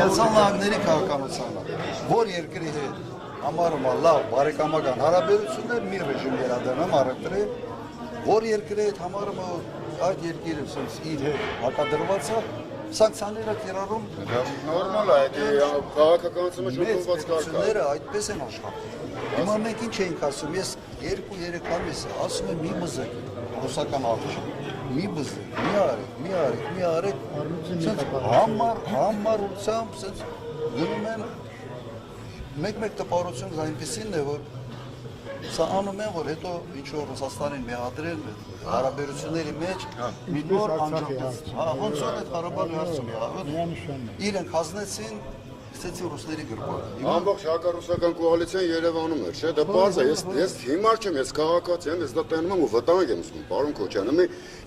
Միացյալ Նահանգների քաղաքականությունը, որ երկրի հետ համարում է լավ բարեկամական հարաբերություններ, մի ռեժիմ վերադառնում առևտրի, որ երկրի հետ համարում է այդ երկիրը իր հետ հակադրված է, սանկցիաները կիրառում նորմալ է, քաղաքականությունը շփոթված կարգը այդպես են աշխատում։ Հիմա մենք ինչ էինք ասում, ես 2-3 ամիս ասում եմ մի մզեք ռուսական աղջիկ, մի բզեք, մի արեք, համառությամբ գնում են մեկ տպարություն այնպեսին է, որ սա անում են, որ հետո ինչ-որ Ռուսաստանին մեղադրել հարաբերությունների մեջ մի նոր անջատություն, ոնց որ այդ Ղարաբաղի հարցում եղավ, իրենք հանձնեցին, ստեցի ռուսների գրպանը։ Ամբողջ հակառուսական կոալիցիան Երևանում էր, չէ՞, դա բարձ է, ես հիմար չեմ, ես քաղաքացի եմ, ես դա տենում եմ ու վտանգ եմ զգում, պարոն Քոչյան,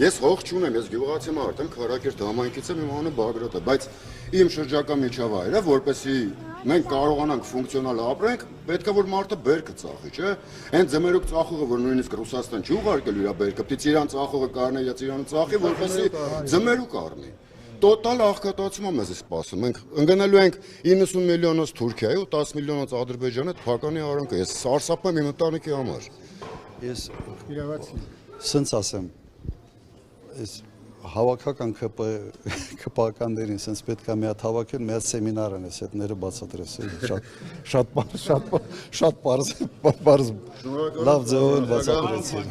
ես հող չունեմ, ես գյուղացի մարդ եմ, Քարակերտ համայնքից եմ, իմ անունը Բագրատ է, բայց իմ շրջակա միջավայրը, որպեսզի մենք կարողանանք ֆունկցիոնալ ապրենք, պետք է որ մարդը բերքը ծախի, չէ՞։ Այն ձմերուկ ծախողը, որ նույնիսկ Ռուսաստան չի ուղարկել իր բերքը, պիտի Իրան ծախողը կարողանա Իրանը ծախի, որպեսզի ձմերուկ առնի։ Տոտալ աղքատացում է մեզ սպասում։ Մենք ընկնելու ենք 90 միլիոնից Թուրքիայի ու 10 միլիոնից Ադրբեջանի, փականի արանքը։ Ես սարսափում եմ իմ ընտանիքի համար։ Ես սենց ասեմ, ես հավաքական ԿՊ-ականներին սենց պետք է մի հատ հավաքել, մի հատ սեմինար անես, հետները բացատրես, շատ պարզ լավ ձևով բացատրեցին։